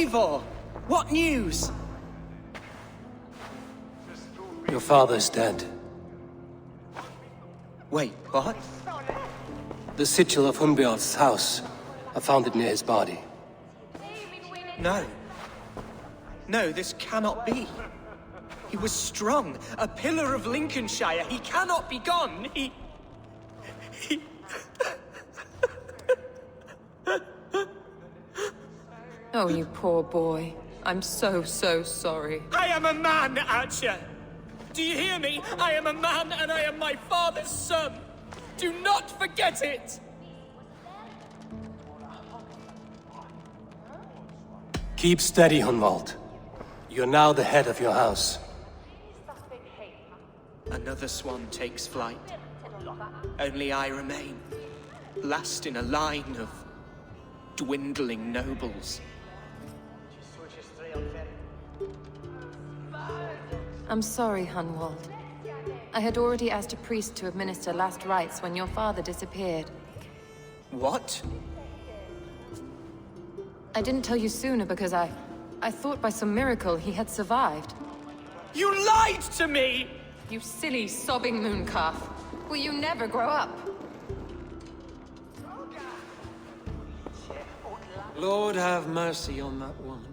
Eivor! What news? Your father's dead. Wait, what? The sigil of Hunbjorn's house. I found it near his body. No. No, this cannot be. He was strong, a pillar of Lincolnshire. He cannot be gone. He... Oh, you poor boy. I'm so sorry. I am a man, Archer! Do you hear me? I am a man and I am my father's son! Do not forget it! Keep steady, Hunwald. You're now the head of your house. Another swan takes flight. Only I remain. Last in a line of dwindling nobles. I'm sorry, Hunwald. I had already asked a priest to administer last rites when your father disappeared. What? I didn't tell you sooner because I thought by some miracle he had survived. You lied to me! You silly, sobbing mooncalf. Will you never grow up? Lord have mercy on that woman.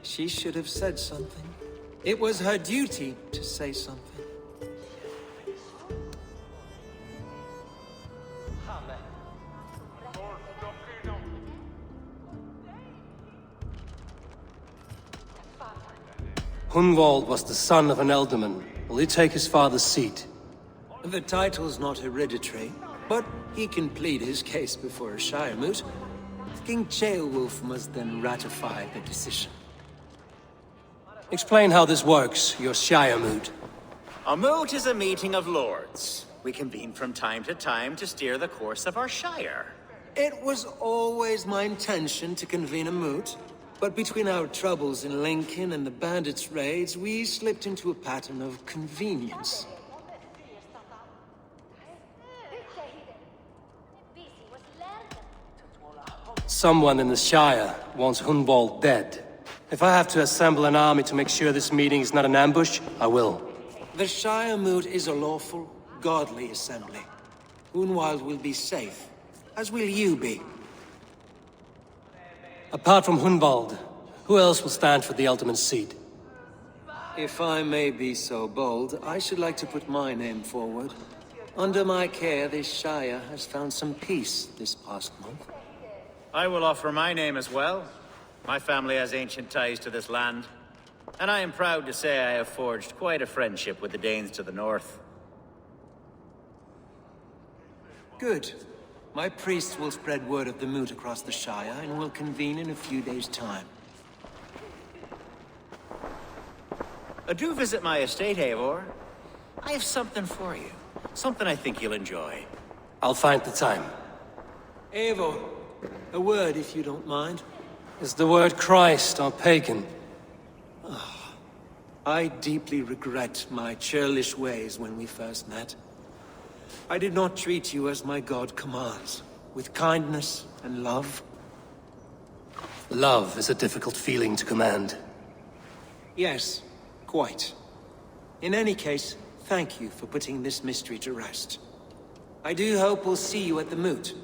She should have said something. It was her duty to say something. Hunwald was the son of an ealdorman. Will he take his father's seat? The title's not hereditary, but he can plead his case before a Shire moot. King Ceolwulf must then ratify the decision. Explain how this works, your Shire moot. A moot is a meeting of lords. We convene from time to time to steer the course of our Shire. It was always my intention to convene a moot, but between our troubles in Lincoln and the bandits' raids, we slipped into a pattern of convenience. Someone in the Shire wants Hunwald dead. If I have to assemble an army to make sure this meeting is not an ambush, I will. The Shire moot is a lawful, godly assembly. Hunwald will be safe, as will you be. Apart from Hunwald, who else will stand for the Ealdorman's seat? If I may be so bold, I should like to put my name forward. Under my care, this Shire has found some peace this past month. I will offer my name as well. My family has ancient ties to this land, and I am proud to say I have forged quite a friendship with the Danes to the north. Good. My priest will spread word of the moot across the Shire, and will convene in a few days' time. Do visit my estate, Eivor. I have something for you. Something I think you'll enjoy. I'll find the time. Eivor, a word if you don't mind. Is the word Christ or pagan? I deeply regret my churlish ways when we first met. I did not treat you as my god commands, with kindness and love. Love is a difficult feeling to command. Yes, quite. In any case, thank you for putting this mystery to rest. I do hope we'll see you at the moot.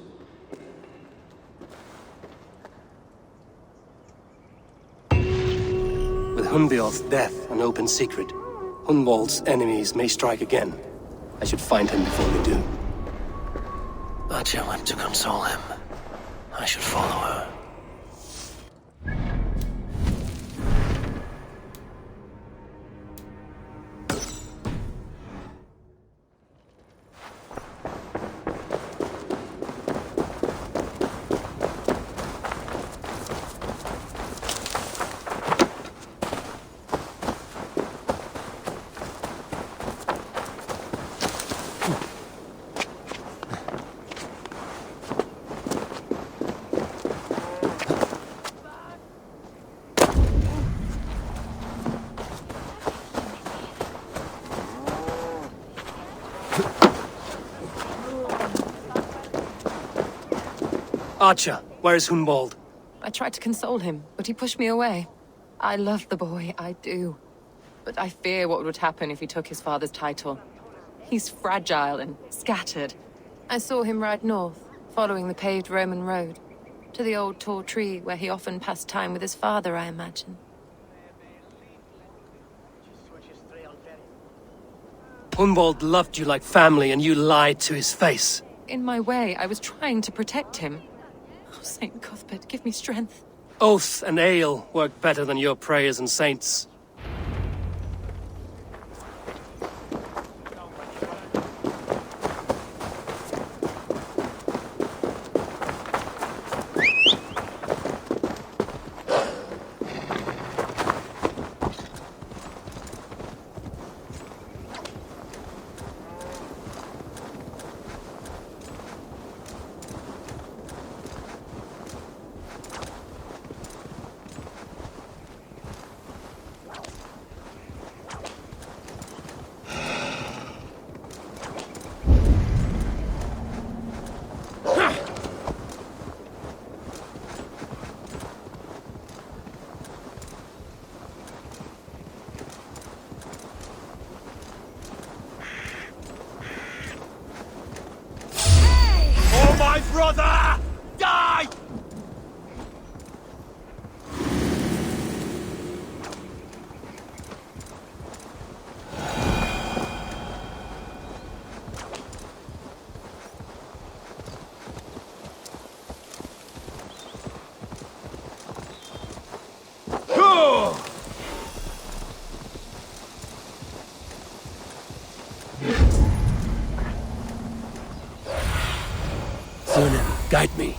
With Hunbjorn's death an open secret, Hunwald's enemies may strike again. I should find him before we do. Atya went to console him. I should follow her. Archer, where is Hunwald? I tried to console him, but he pushed me away. I love the boy, I do. But I fear what would happen if he took his father's title. He's fragile and scattered. I saw him ride north, following the paved Roman road. To the old tall tree where he often passed time with his father, I imagine. Hunwald loved you like family and you lied to his face. In my way, I was trying to protect him. Oh, Saint Cuthbert, give me strength. Oath and ale work better than your prayers and saints. Brother! Die! Guide me.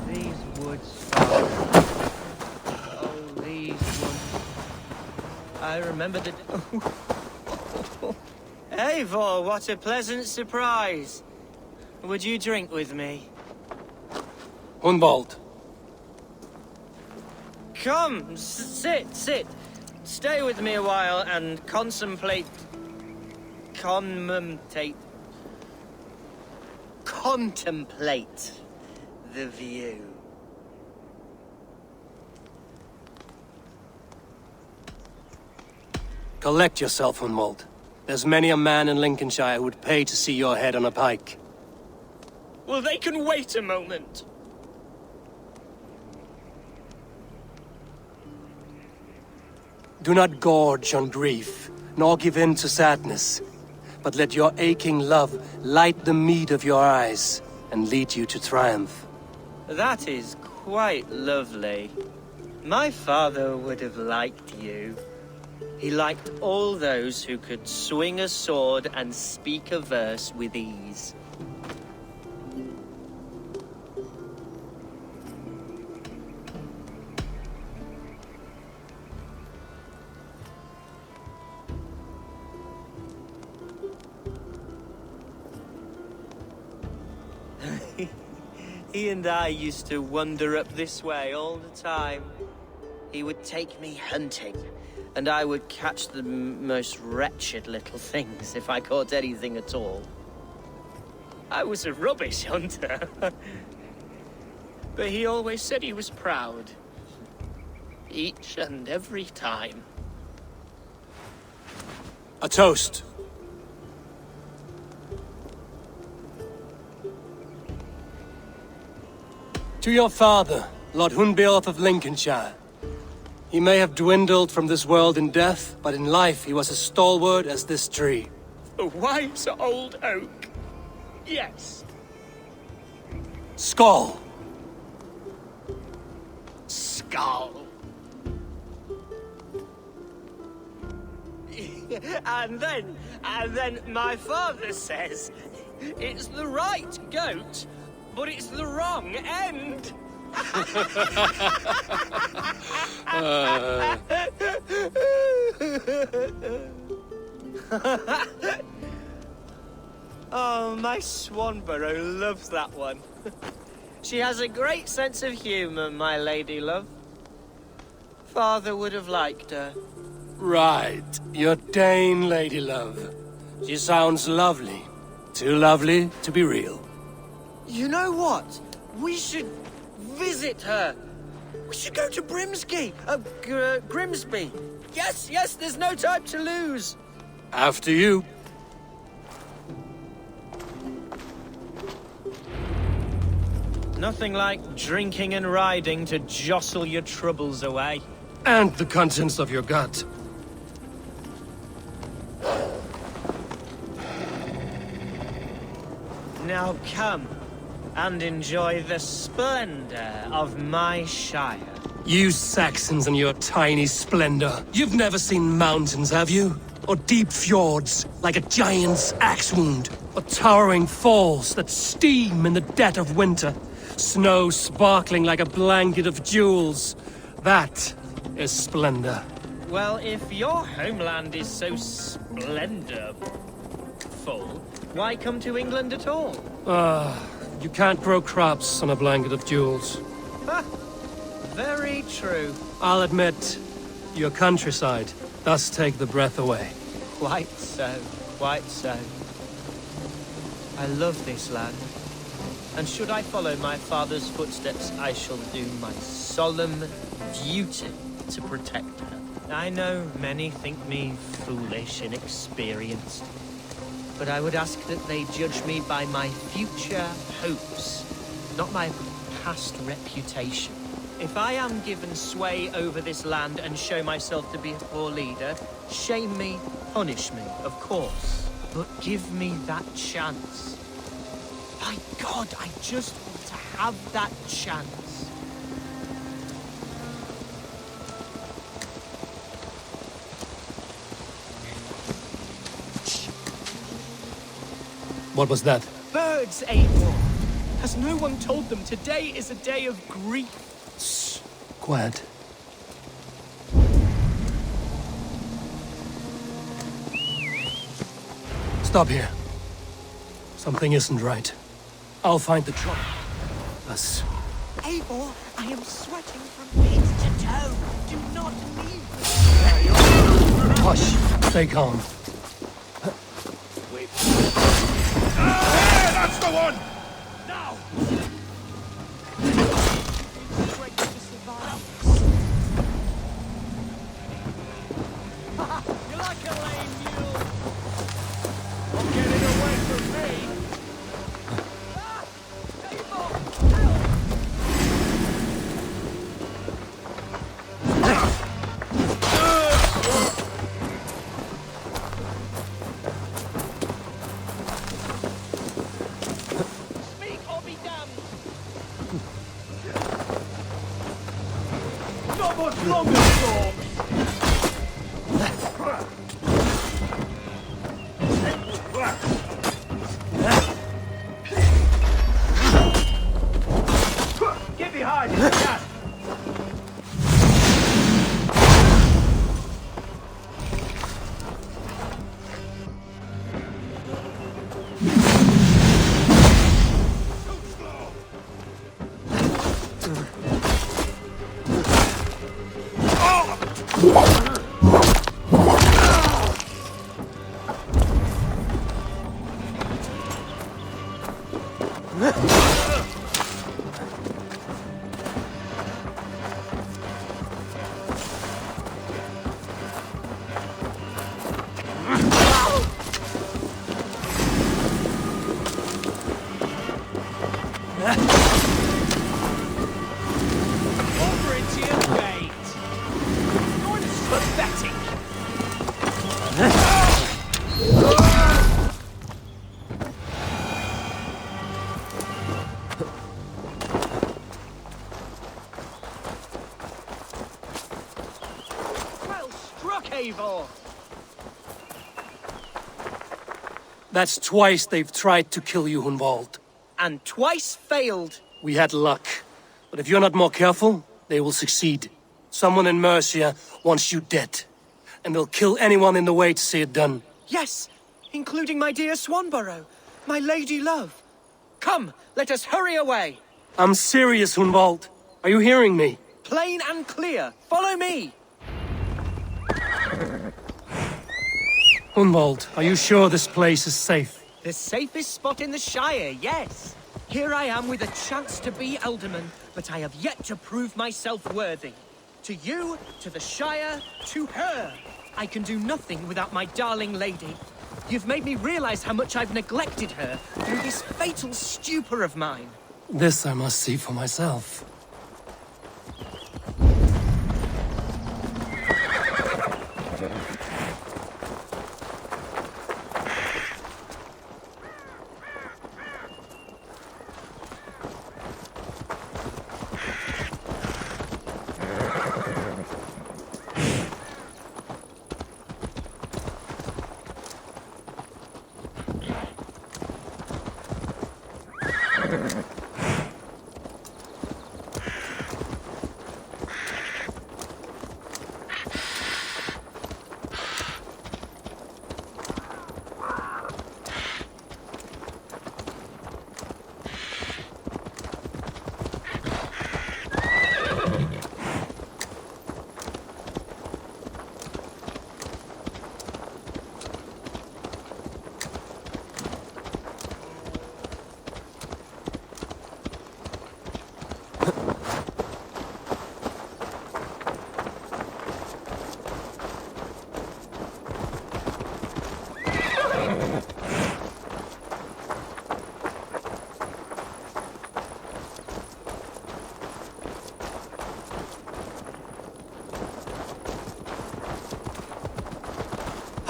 These woods. Oh, these woods. I remember the... Eivor, what a pleasant surprise. Would you drink with me? Hunwald. Come, sit. Stay with me a while and contemplate the view. Collect yourself, Hunwald. There's many a man in Lincolnshire who would pay to see your head on a pike. Well, they can wait a moment. Do not gorge on grief, nor give in to sadness, but let your aching love light the mead of your eyes and lead you to triumph. That is quite lovely. My father would have liked you. He liked all those who could swing a sword and speak a verse with ease. He and I used to wander up this way all the time. He would take me hunting, and I would catch the most wretched little things if I caught anything at all. I was a rubbish hunter. But he always said he was proud. Each and every time. A toast. To your father, Lord Hunbeorth of Lincolnshire. He may have dwindled from this world in death, but in life he was as stalwart as this tree. A wise old oak. Yes. Skull. Skull. And then my father says, it's the right goat, but it's the wrong end. Oh, my Swanborough loves that one. She has a great sense of humor, my lady love. Father would have liked her. Right, your Dane, lady love. She sounds lovely. Too lovely to be real. You know what? We should visit her. We should go to Grimsby. Yes, there's no time to lose. After you. Nothing like drinking and riding to jostle your troubles away. And the contents of your gut. Now come and enjoy the splendor of my shire. You Saxons and your tiny splendor. You've never seen mountains, have you? Or deep fjords, like a giant's axe wound? Or towering falls that steam in the dead of winter? Snow sparkling like a blanket of jewels? That is splendor. Well, if your homeland is so splendorful, why come to England at all? You can't grow crops on a blanket of jewels. Ha! Very true. I'll admit, your countryside does take the breath away. Quite so, quite so. I love this land. And should I follow my father's footsteps, I shall do my solemn duty to protect her. I know many think me foolish, inexperienced, but I would ask that they judge me by my future hopes, not my past reputation. If I am given sway over this land and show myself to be a poor leader, shame me, punish me, of course, but give me that chance. My God, I just want to have that chance. What was that? Birds, Eivor! Has no one told them today is a day of grief? Shh. Quiet. Stop here. Something isn't right. I'll find the truck. Us. Eivor, I am sweating from head to toe. Do not leave me. Hush. Stay calm. That's the one! Now! You're like a lame mule. Not getting away from me. Speak or be damned. Not much longer, Storm! Get behind if you can! Over into your gate. You're pathetic. Well struck, Eivor. That's twice they've tried to kill you, Hunwald. And twice failed. We had luck. But if you're not more careful, they will succeed. Someone in Mercia wants you dead. And they'll kill anyone in the way to see it done. Yes, including my dear Swanborough, my lady love. Come, let us hurry away. I'm serious, Hunwald. Are you hearing me? Plain and clear. Follow me. Hunwald, are you sure this place is safe? The safest spot in the Shire, yes. Here I am with a chance to be Alderman, but I have yet to prove myself worthy. To you, to the Shire, to her. I can do nothing without my darling lady. You've made me realize how much I've neglected her through this fatal stupor of mine. This I must see for myself.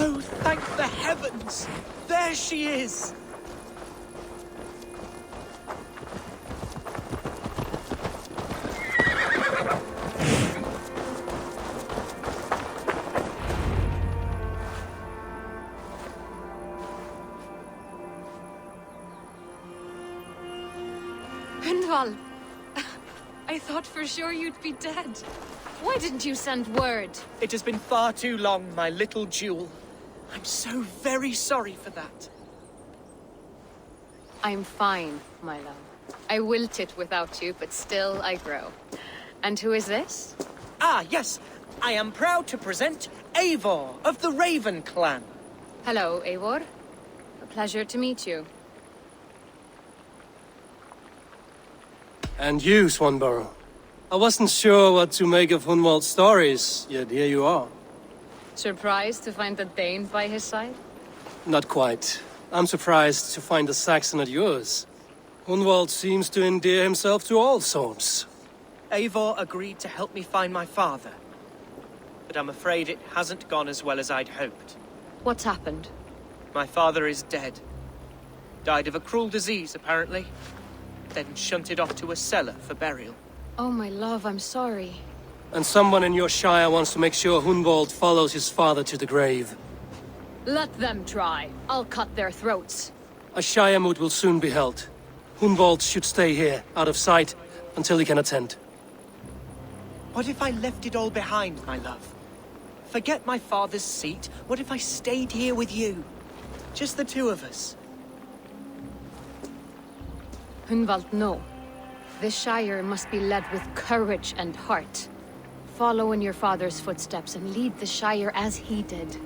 Oh, thank the heavens! There she is! Hunwald! I thought for sure you'd be dead. Why didn't you send word? It has been far too long, my little jewel. I'm so very sorry for that. I'm fine, my love. I wilted without you, but still I grow. And who is this? Ah, yes. I am proud to present Eivor of the Raven clan. Hello, Eivor. A pleasure to meet you. And you, Swanborough. I wasn't sure what to make of Hunwald's stories, yet here you are. Surprised to find a Dane by his side? Not quite. I'm surprised to find a Saxon at yours. Hunwald seems to endear himself to all sorts. Eivor agreed to help me find my father. But I'm afraid it hasn't gone as well as I'd hoped. What's happened? My father is dead. Died of a cruel disease, apparently. Then shunted off to a cellar for burial. Oh, my love, I'm sorry. And someone in your shire wants to make sure Hunwald follows his father to the grave. Let them try. I'll cut their throats. A shire moot will soon be held. Hunwald should stay here, out of sight, until he can attend. What if I left it all behind, my love? Forget my father's seat. What if I stayed here with you? Just the two of us. Hunwald, no. This shire must be led with courage and heart. Follow in your father's footsteps and lead the shire as he did.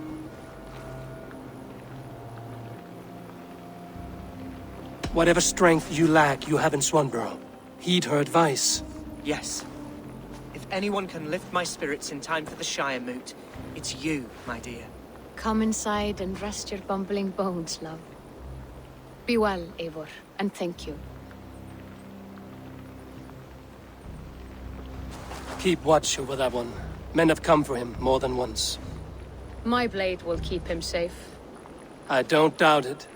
Whatever strength you lack, you have in Swanborough. Heed her advice. Yes. If anyone can lift my spirits in time for the Shire moot, it's you, my dear. Come inside and rest your bumbling bones, love. Be well, Eivor, and thank you. Keep watch over that one. Men have come for him more than once. My blade will keep him safe. I don't doubt it.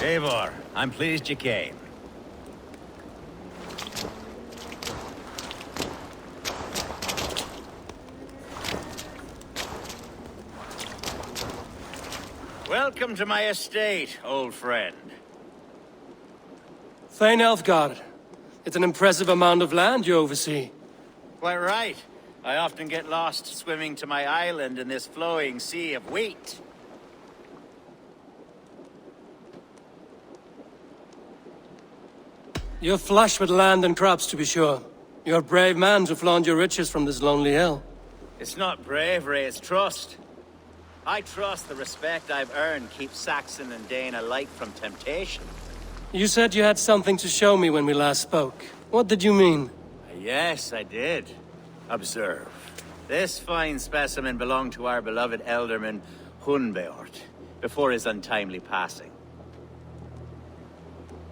Eivor, I'm pleased you came. Welcome to my estate, old friend. Thane Elfgard. It's an impressive amount of land you oversee. Quite right. I often get lost swimming to my island in this flowing sea of wheat. You're flush with land and crops, to be sure. You're a brave man to flaunt your riches from this lonely hill. It's not bravery, it's trust. I trust the respect I've earned keeps Saxon and Dane alike from temptation. You said you had something to show me when we last spoke. What did you mean? Yes, I did. Observe. This fine specimen belonged to our beloved elderman, Hunbeort, before his untimely passing.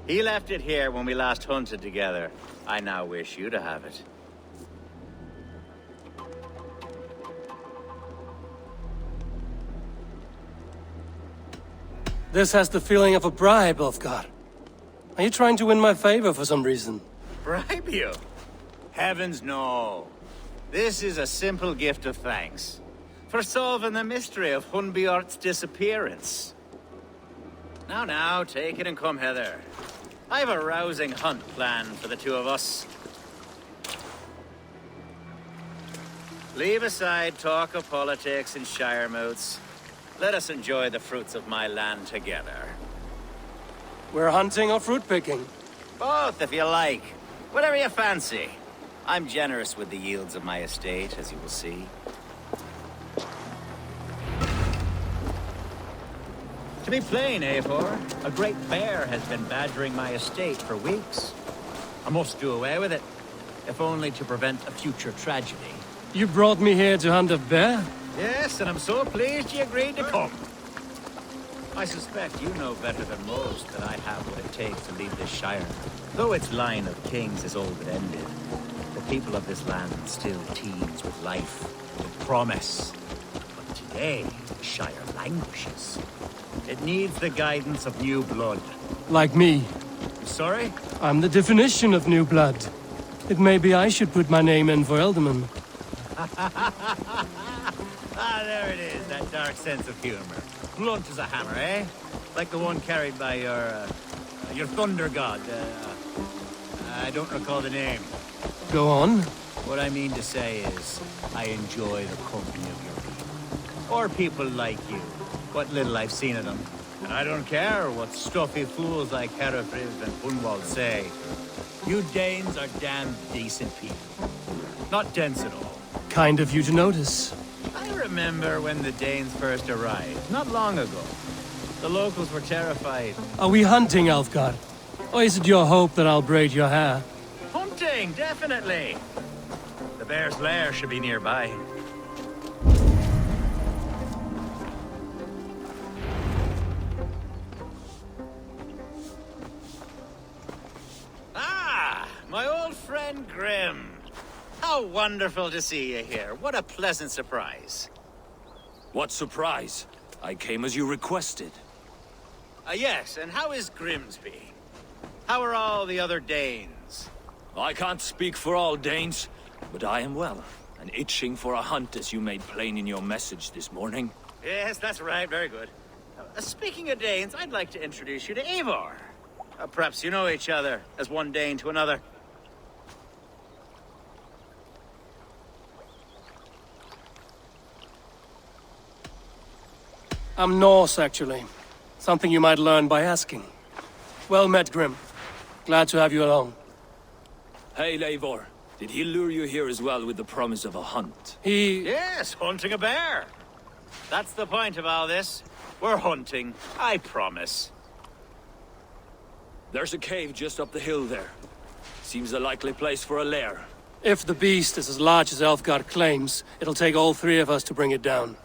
He left it here when we last hunted together. I now wish you to have it. This has the feeling of a bribe, Ulfgar. Are you trying to win my favor for some reason? Bribe you? Heavens no. This is a simple gift of thanks for solving the mystery of Hunbeort's disappearance. Now, take it and come hither. I have a rousing hunt planned for the two of us. Leave aside talk of politics and shire moots. Let us enjoy the fruits of my land together. We're hunting or fruit picking? Both, if you like. Whatever you fancy. I'm generous with the yields of my estate, as you will see. To be plain, Eivor, a great bear has been badgering my estate for weeks. I must do away with it, if only to prevent a future tragedy. You brought me here to hunt a bear? Yes, and I'm so pleased you agreed to come. I suspect you know better than most that I have what it takes to lead this shire. Though its line of kings is all but ended, the people of this land still teems with life, with promise. But today, the shire languishes. It needs the guidance of new blood. Like me. Sorry? I'm the definition of new blood. It may be I should put my name in for Elderman. Ah, there it is, that dark sense of humor. Blunt as a hammer, eh? Like the one carried by your thunder god. I don't recall the name. Go on. What I mean to say is, I enjoy the company of your people. Or people like you. What little I've seen of them. And I don't care what stuffy fools like Herefriv and Gunwald say. You Danes are damn decent people. Not dense at all. Kind of you to notice. I remember when the Danes first arrived, not long ago. The locals were terrified. Are we hunting, Ulfgar? Or is it your hope that I'll braid your hair? Hunting, definitely! The bear's lair should be nearby. Ah, my old friend Grim. How wonderful to see you here. What a pleasant surprise. What surprise? I came as you requested. Yes, and how is Grimsby? How are all the other Danes? I can't speak for all Danes, but I am well, and itching for a hunt as you made plain in your message this morning. Yes, that's right. Very good. Speaking of Danes, I'd like to introduce you to Eivor. Perhaps you know each other, as one Dane to another. I'm Norse, actually. Something you might learn by asking. Well met, Grim. Glad to have you along. Hey, Eivor. Did he lure you here as well with the promise of a hunt? Yes, hunting a bear. That's the point of all this. We're hunting, I promise. There's a cave just up the hill there. Seems a likely place for a lair. If the beast is as large as Elfgard claims, it'll take all three of us to bring it down.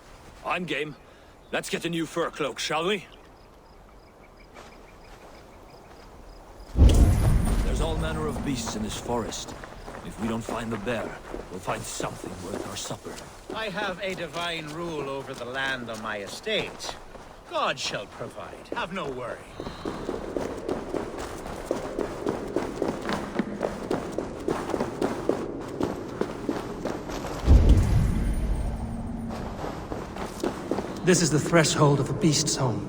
I'm game. Let's get a new fur cloak, shall we? There's all manner of beasts in this forest. If we don't find the bear, we'll find something worth our supper. I have a divine rule over the land on my estate. God shall provide. Have no worry. This is the threshold of the beast's home.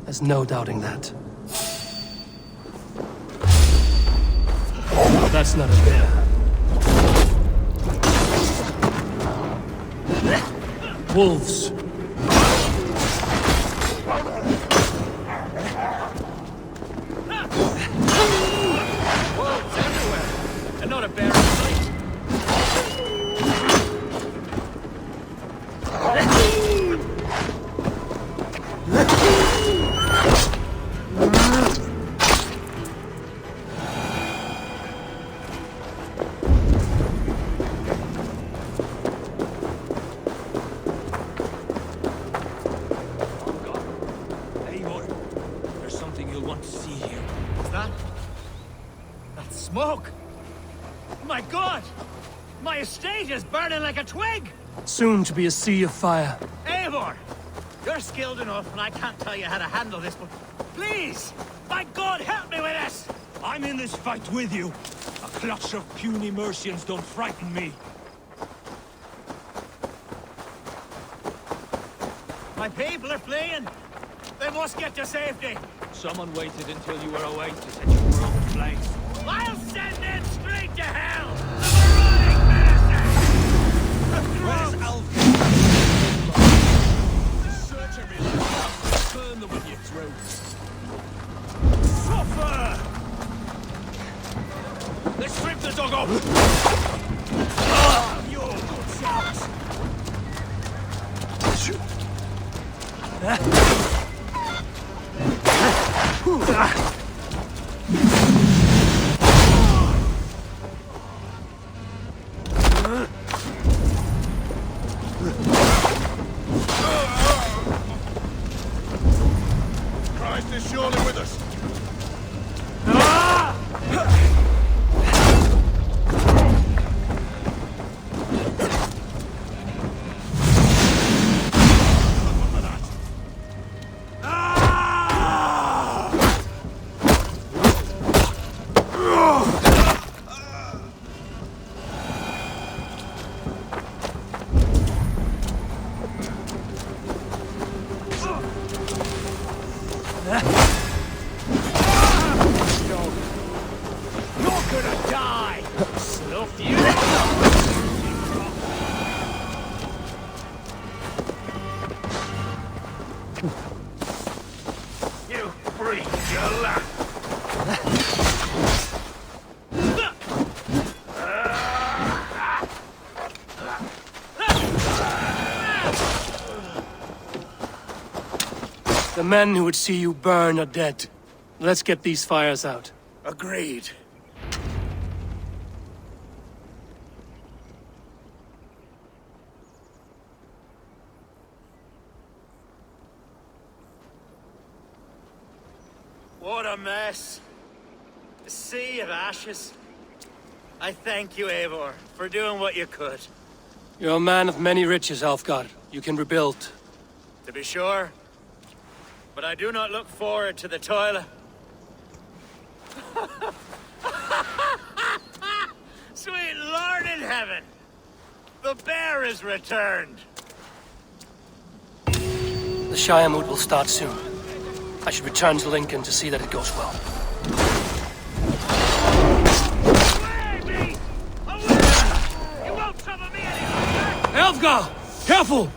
There's no doubting that. That's not a bear. Wolves. Wolves everywhere, and not a bear in sight. Smoke! My God! My estate is burning like a twig! Soon to be a sea of fire. Eivor! You're skilled enough, and I can't tell you how to handle this, but please! My God, help me with this! I'm in this fight with you. A clutch of puny Mercians don't frighten me. My people are fleeing! They must get to safety! Someone waited until you were awake to set your world ablaze. I'll send them straight to hell! The marauding Just search everything. Burn them with your throat. Suffer! Let's strip the dog off! Your good shots! Christ is surely with us. You freak, you laugh. The men who would see you burn are dead. Let's get these fires out. Agreed. What a mess. A sea of ashes. I thank you, Eivor, for doing what you could. You're a man of many riches, Alfgard. You can rebuild. To be sure. But I do not look forward to the toil. Sweet Lord in heaven! heaven! The bear is returned! The Shire moot will start soon. I should return to Lincoln to see that it goes well. Away, me! Away! You won't trouble me any longer! Elfgar! Careful!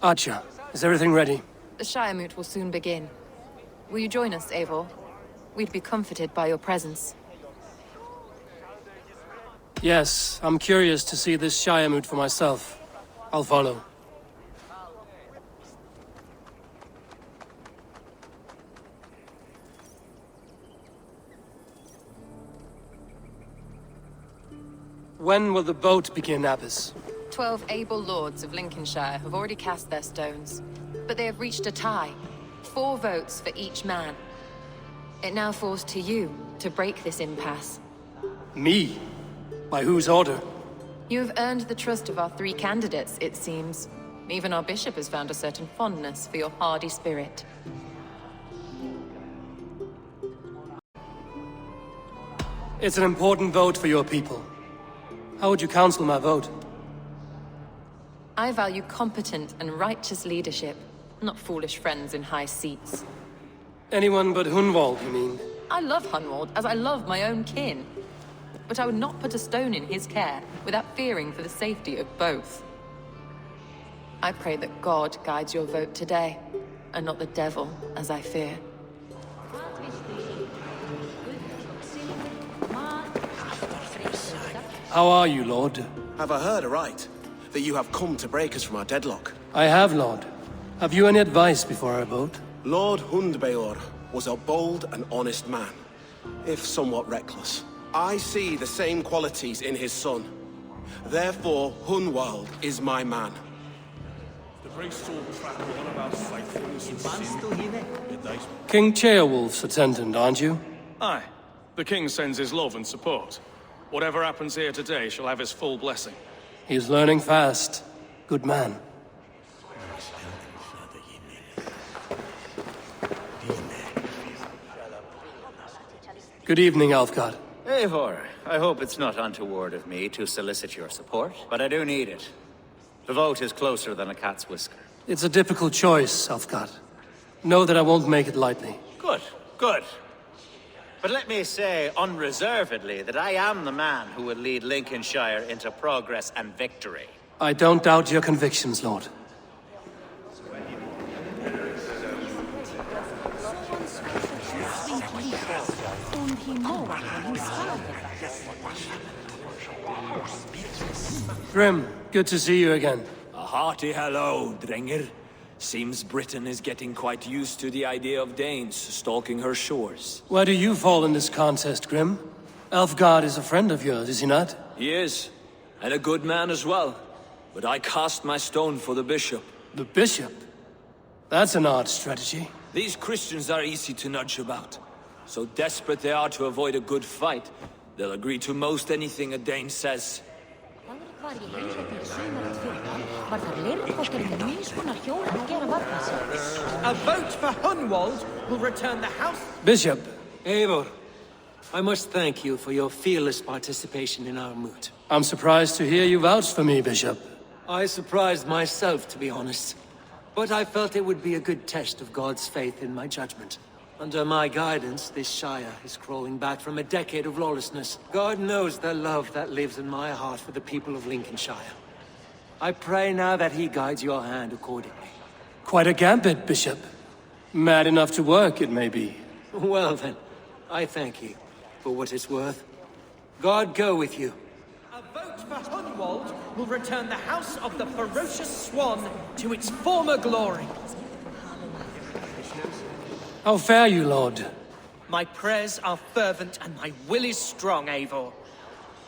Archer, is everything ready? The Shire moot will soon begin. Will you join us, Eivor? We'd be comforted by your presence. Yes, I'm curious to see this Shire moot for myself. I'll follow. When will the boat begin, Abbess? 12 able lords of Lincolnshire have already cast their stones, but they have reached a tie. 4 votes for each man. It now falls to you to break this impasse. Me? By whose order? You have earned the trust of our 3 candidates, it seems. Even our bishop has found a certain fondness for your hardy spirit. It's an important vote for your people. How would you counsel my vote? I value competent and righteous leadership, not foolish friends in high seats. Anyone but Hunwald, you mean? I love Hunwald, as I love my own kin. But I would not put a stone in his care without fearing for the safety of both. I pray that God guides your vote today, and not the devil, as I fear. How are you, Lord? Have I heard aright? That you have come to break us from our deadlock? I have, Lord. Have you any advice before our vote? Lord Hundbeor was a bold and honest man, if somewhat reckless. I see the same qualities in his son. Therefore, Hunwald is my man. King Ceolwulf's attendant, aren't you? Aye. The king sends his love and support. Whatever happens here today shall have his full blessing. He's learning fast. Good man. Good evening, Alfgard. Eivor, I hope it's not untoward of me to solicit your support, but I do need it. The vote is closer than a cat's whisker. It's a difficult choice, Alfgard. Know that I won't make it lightly. Good, good. But let me say unreservedly that I am the man who will lead Lincolnshire into progress and victory. I don't doubt your convictions, Lord. Grim, good to see you again. A hearty hello, Drenger. Seems Britain is getting quite used to the idea of Danes stalking her shores. Where do you fall in this contest, Grim? Alfgard is a friend of yours, is he not? He is, and a good man as well. But I cast my stone for the bishop. The bishop? That's an odd strategy. These Christians are easy to nudge about. So desperate they are to avoid a good fight, they'll agree to most anything a Dane says. A vote for Hunwald will return the house... Bishop. Eivor, I must thank you for your fearless participation in our moot. I'm surprised to hear you vouch for me, Bishop. I surprised myself, to be honest. But I felt it would be a good test of God's faith in my judgment. Under my guidance, this Shire is crawling back from a decade of lawlessness. God knows the love that lives in my heart for the people of Lincolnshire. I pray now that he guides your hand accordingly. Quite a gambit, Bishop. Mad enough to work, it may be. Well then, I thank you for what it's worth. God go with you. A vote for Hunwald will return the House of the Ferocious Swan to its former glory. How fare you, Lord? My prayers are fervent and my will is strong, Eivor.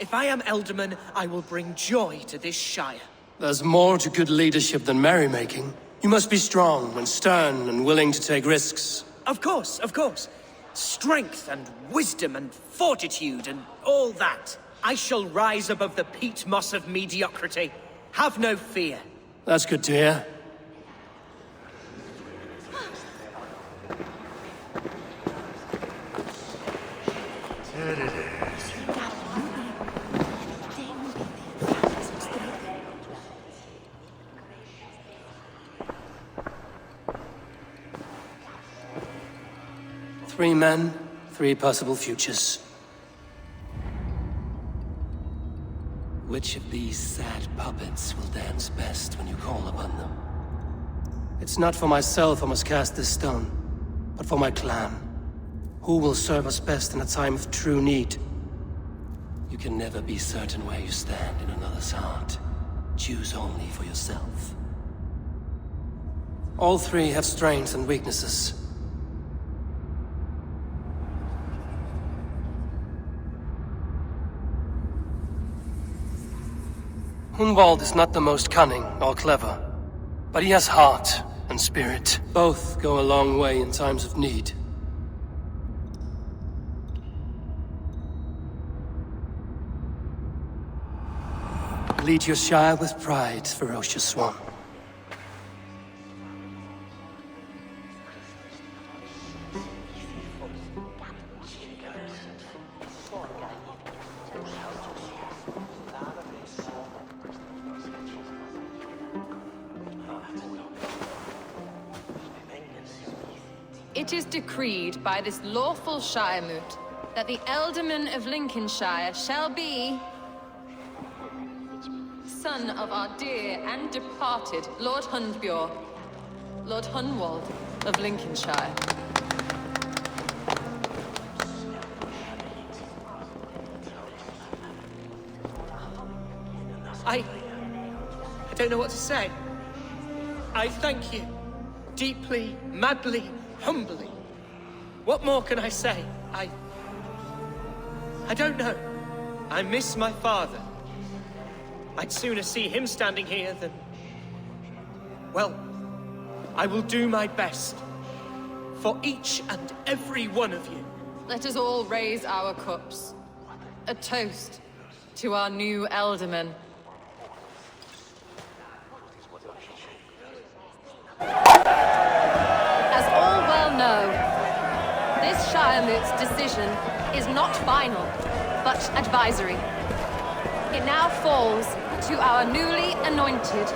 If I am Elderman, I will bring joy to this Shire. There's more to good leadership than merrymaking. You must be strong and stern and willing to take risks. Of course, of course. Strength and wisdom and fortitude and all that. I shall rise above the peat moss of mediocrity. Have no fear. That's good to hear. Three men, three possible futures. Which of these sad puppets will dance best when you call upon them? It's not for myself I must cast this stone, but for my clan. Who will serve us best in a time of true need? You can never be certain where you stand in another's heart. Choose only for yourself. All three have strengths and weaknesses. Hunwald is not the most cunning or clever, but he has heart and spirit. Both go a long way in times of need. Lead your Shire with pride, ferocious one. It is decreed by this lawful Shire moot that the Ealdorman of Lincolnshire shall be son of our dear and departed Lord Hundbjorn, Lord Hunwald of Lincolnshire. I don't know what to say. I thank you. Deeply, madly, humbly. What more can I say? I don't know. I miss my father. I'd sooner see him standing here than... Well, I will do my best. For each and every one of you. Let us all raise our cups. A toast to our new Ealdorman. As all well know, this Shire moot's decision is not final, but advisory. It now falls to our newly anointed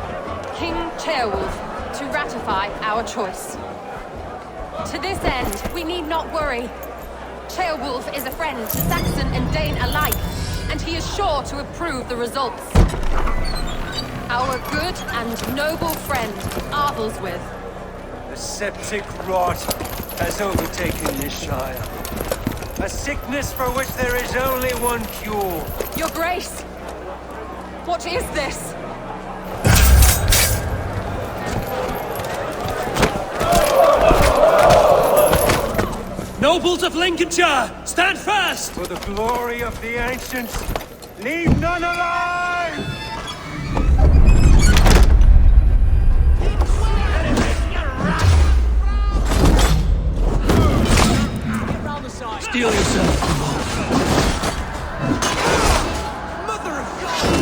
King Ceolwulf to ratify our choice. To this end, we need not worry. Ceolwulf is a friend to Saxon and Dane alike, and he is sure to approve the results. Our good and noble friend, Arthelswith. The septic rot has overtaken this Shire. A sickness for which there is only one cure. Your Grace! What is this? Nobles of Lincolnshire, stand fast! For the glory of the ancients, leave none alive! Steel yourself, Mother of God!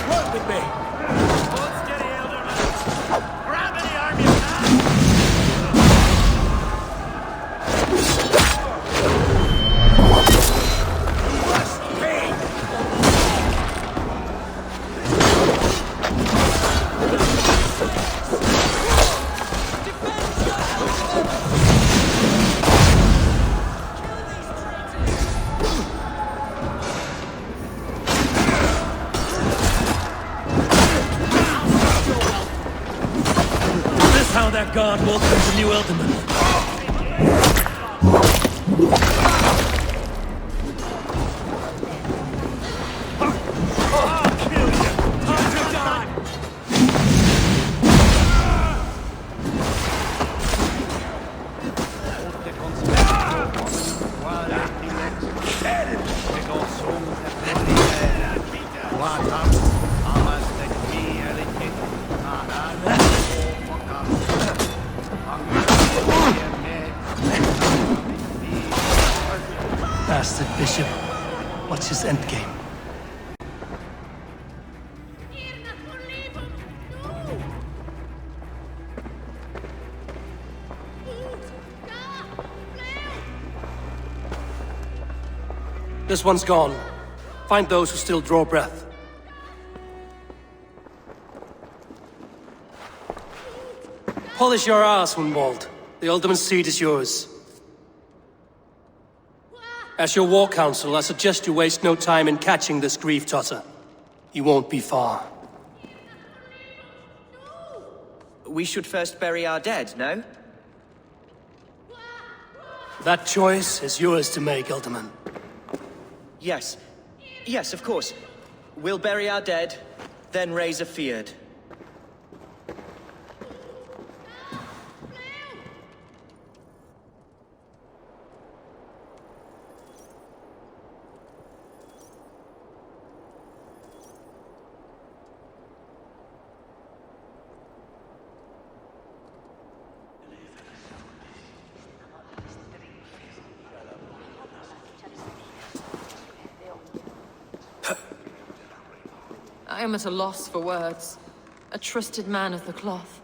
Work with me! Hold steady, Elderman! Grab any arm you can! Must be! how that guard welcomes a new Ealdorman. Bastard bishop. What's his endgame? This one's gone. Find those who still draw breath. Polish your ass, Hunwald. The Ultimate Seat is yours. As your war council, I suggest you waste no time in catching this grief tosser. He won't be far. We should first bury our dead, no? That choice is yours to make, Alderman. Yes. Yes, of course. We'll bury our dead, then raise a feared. I am at a loss for words. A trusted man of the cloth.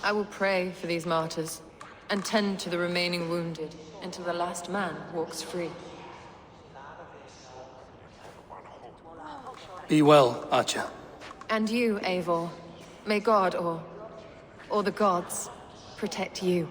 I will pray for these martyrs, and tend to the remaining wounded, until the last man walks free. Be well, Archer. And you, Eivor. May God, or the gods, protect you.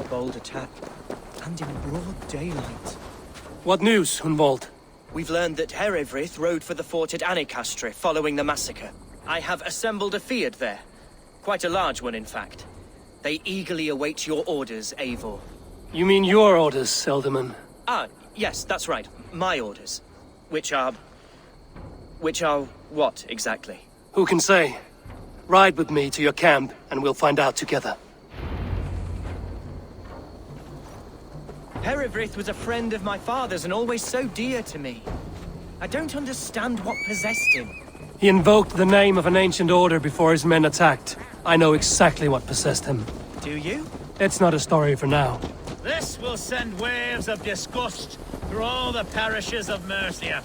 Bold attack, and in broad daylight. What news, Hunwald? We've learned that Herivryth rode for the fort at Annikastre following the massacre. I have assembled a feard there. Quite a large one, in fact. They eagerly await your orders, Eivor. You mean your orders, Alderman? Ah, yes, that's right. My orders. Which are what, exactly? Who can say? Ride with me to your camp, and we'll find out together. Herivryth was a friend of my father's and always so dear to me. I don't understand what possessed him. He invoked the name of an ancient order before his men attacked. I know exactly what possessed him. Do you? It's not a story for now. This will send waves of disgust through all the parishes of Mercia.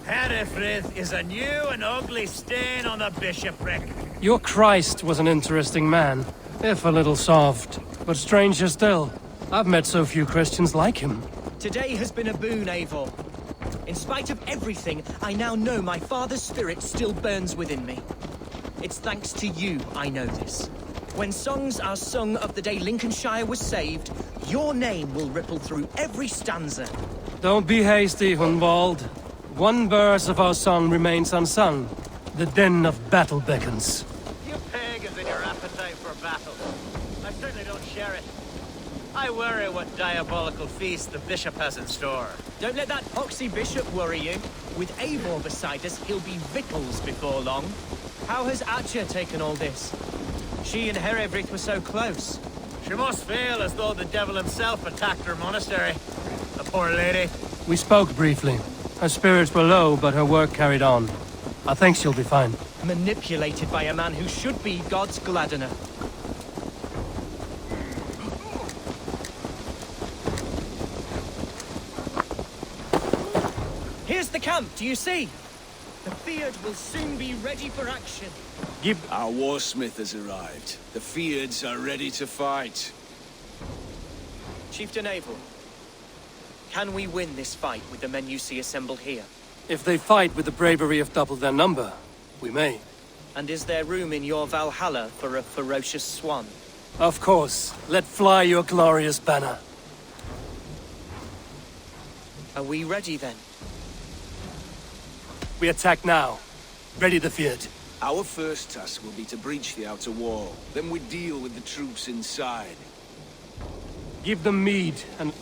Herivryth is a new and ugly stain on the bishopric. Your Christ was an interesting man, if a little soft. But stranger still, I've met so few Christians like him. Today has been a boon, Eivor. In spite of everything, I now know my father's spirit still burns within me. It's thanks to you I know this. When songs are sung of the day Lincolnshire was saved, your name will ripple through every stanza. Don't be hasty, Hunwald. One verse of our song remains unsung. The din of battle beckons. You pagans in your appetite for battle. I certainly don't share it. I worry what diabolical feast the bishop has in store. Don't let that poxy bishop worry you. With Eivor beside us, he'll be victuals before long. How has Atcha taken all this? She and Herevrith were so close. She must feel as though the devil himself attacked her monastery. The poor lady. We spoke briefly. Her spirits were low, but her work carried on. I think she'll be fine. Manipulated by a man who should be God's gladdener. Here's the camp, do you see? The Fyrd will soon be ready for action. Our warsmith has arrived. The Fyrds are ready to fight. Chieftain Eivor, can we win this fight with the men you see assembled here? If they fight with the bravery of double their number, we may. And is there room in your Valhalla for a ferocious swan? Of course. Let fly your glorious banner. Are we ready then? We attack now. Ready the Fyrd. Our first task will be to breach the outer wall. Then we deal with the troops inside. Give them mead and...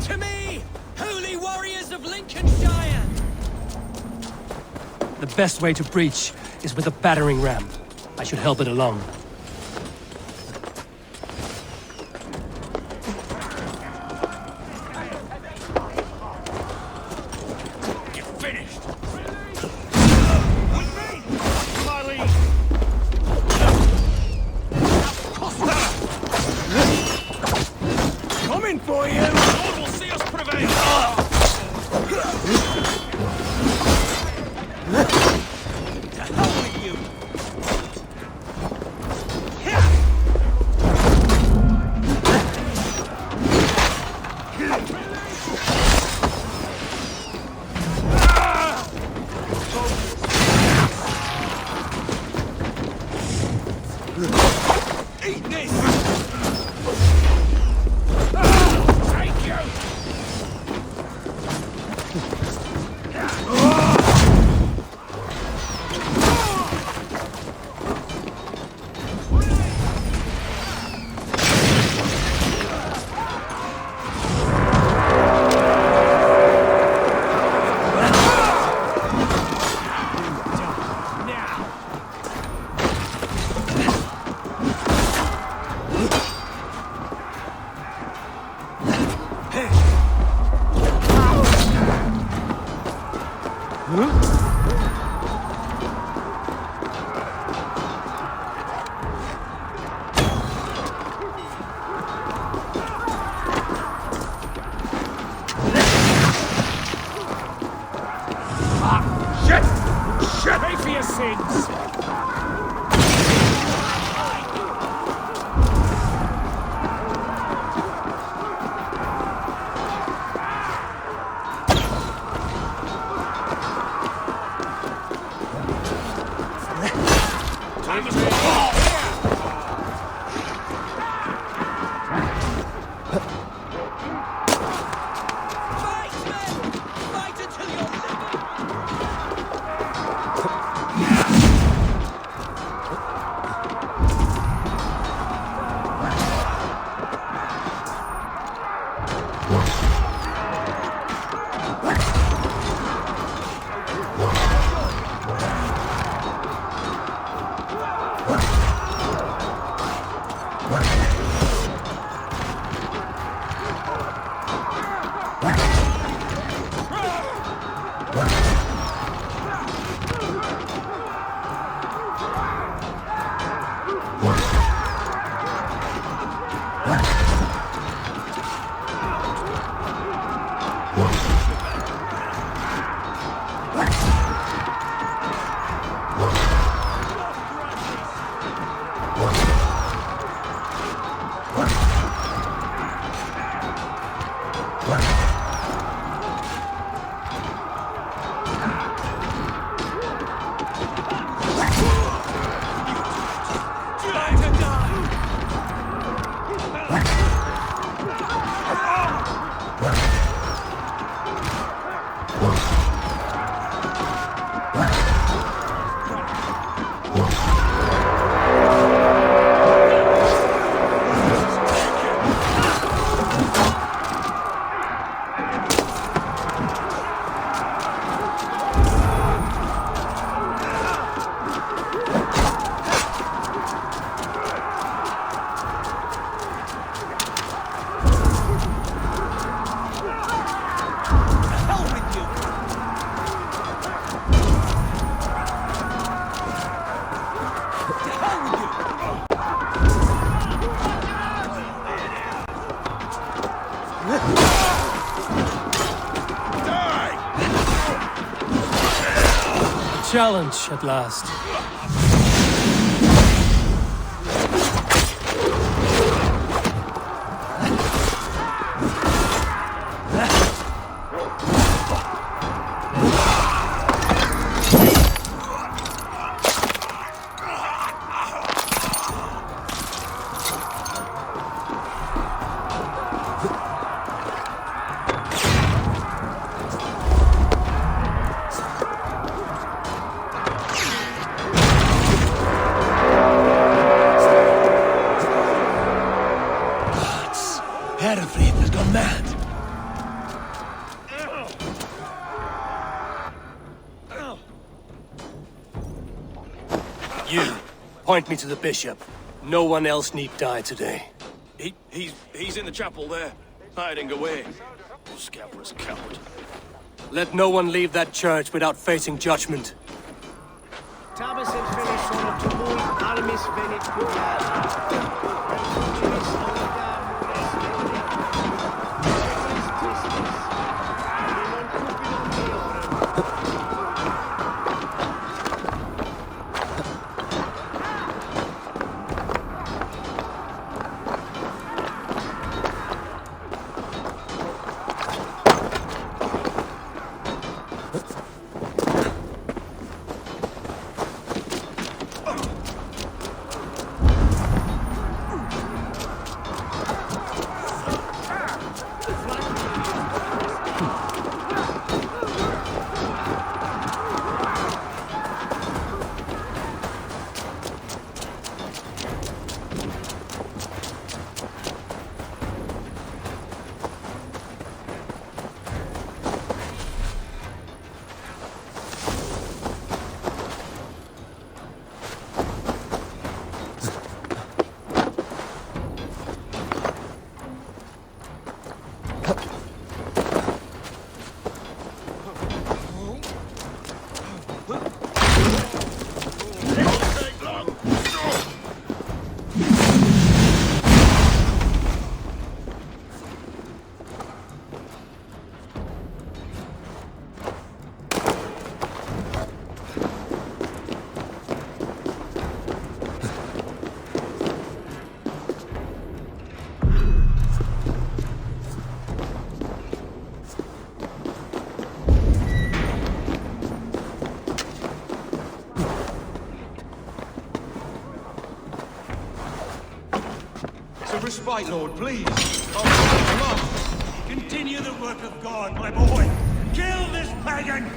To me, holy warriors of Lincolnshire! The best way to breach is with a battering ram. I should help it along. You're finished. Coming for you! Lord will see us prevail. To hell with you! Eat this. Take you. Shit! Pay for your sins. Fight, men! Fight until you're living! challenge at last. Point me to the bishop. No one else need die today. He's in the chapel there, hiding away. Scabrous coward. Let no one leave that church without facing judgment. Respite, Lord, please. Oh, continue the work of God, my boy. Kill this pagan!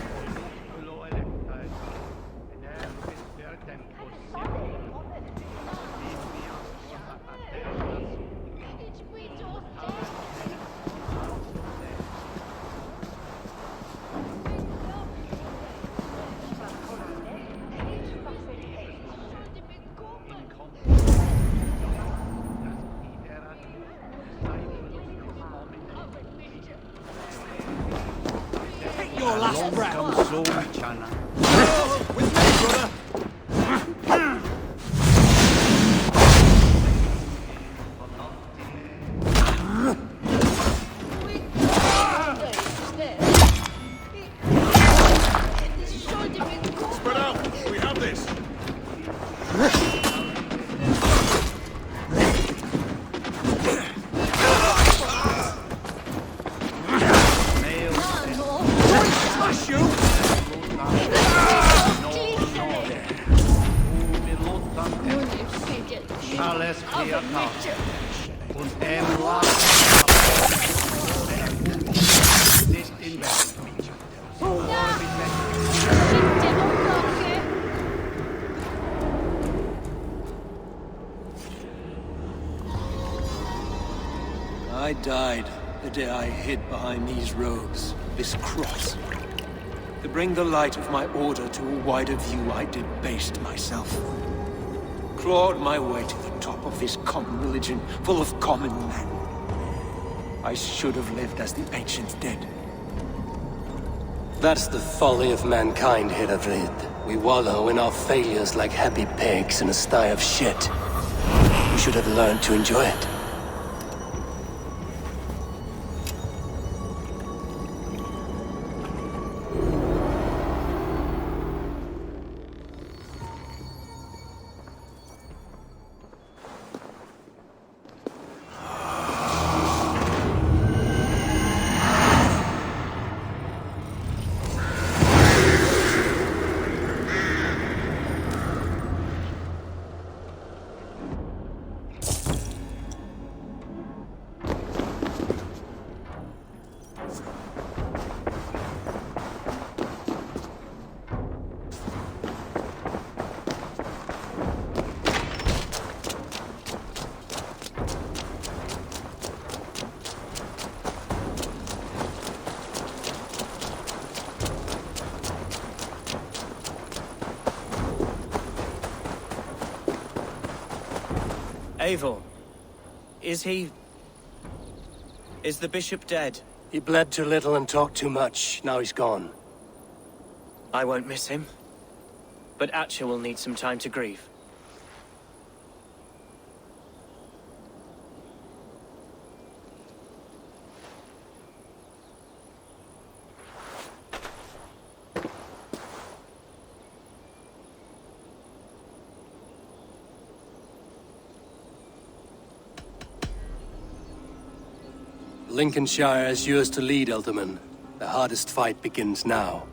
I died the day I hid behind these robes, this cross. To bring the light of my order to a wider view, I debased myself. Clawed my way to the top of this common religion, full of common men. I should have lived as the ancients did. That's the folly of mankind, Hedavrid. We wallow in our failures like happy pigs in a sty of shit. We should have learned to enjoy it. Eivor, is the bishop dead? He bled too little and talked too much. Now he's gone. I won't miss him. But Atcha will need some time to grieve. Lincolnshire is yours to lead, Elderman. The hardest fight begins now.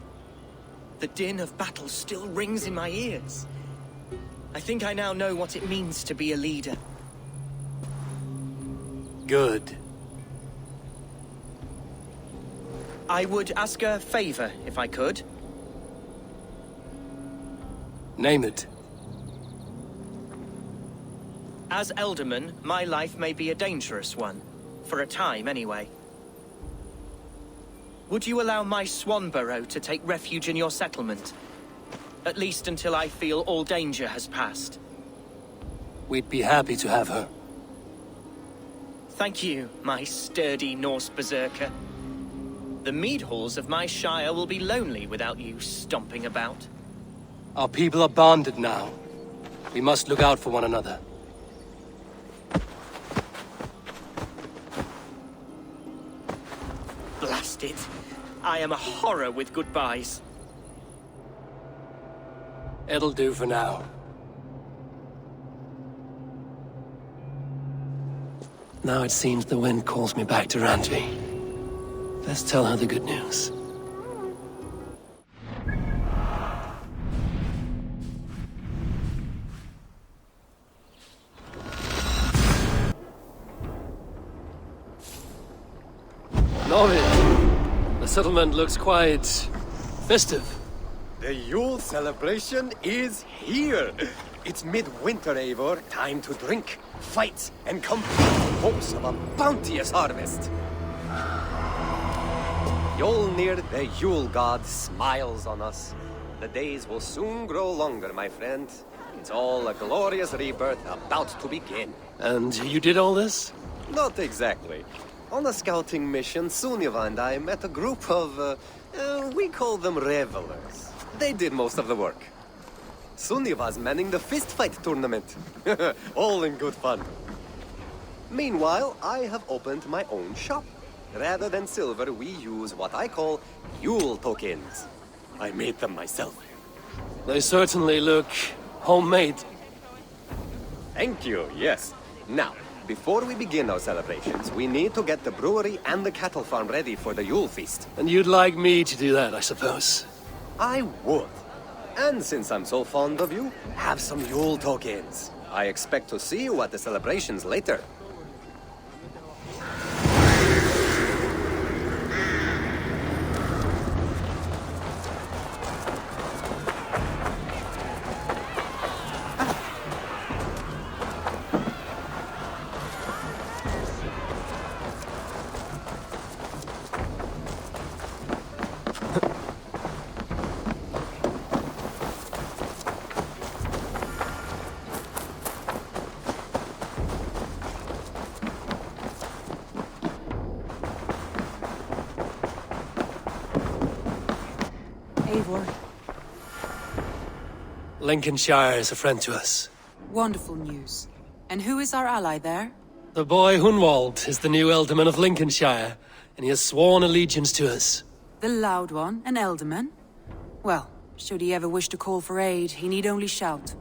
The din of battle still rings in my ears. I think I now know what it means to be a leader. Good. I would ask a favor, if I could. Name it. As Elderman, my life may be a dangerous one. For a time, anyway. Would you allow my Swanborough to take refuge in your settlement? At least until I feel all danger has passed. We'd be happy to have her. Thank you, my sturdy Norse berserker. The mead halls of my shire will be lonely without you stomping about. Our people are bonded now. We must look out for one another. Blast it. I am a horror with goodbyes. It'll do for now. Now it seems the wind calls me back to Randvi. Let's tell her the good news. Norvid, the settlement looks quite festive. The Yule celebration is here. It's midwinter, Eivor. Time to drink, fight, and complete in hopes of a bounteous harvest. Yolnir, the Yule god, smiles on us. The days will soon grow longer, my friend. It's all a glorious rebirth about to begin. And you did all this? Not exactly. On a scouting mission, Sunniva and I met a group of, we call them revelers. They did most of the work. Sunniva's manning the fistfight tournament. All in good fun. Meanwhile, I have opened my own shop. Rather than silver, we use what I call Yule tokens. I made them myself. They certainly look homemade. Thank you, yes. Now, before we begin our celebrations, we need to get the brewery and the cattle farm ready for the Yule feast. And you'd like me to do that, I suppose? I would. And since I'm so fond of you, have some Yule tokens. I expect to see you at the celebrations later. Lincolnshire is a friend to us. Wonderful news. And who is our ally there? The boy Hunwald is the new Ealdorman of Lincolnshire, and he has sworn allegiance to us. The loud one, an Ealdorman? Well, should he ever wish to call for aid, he need only shout.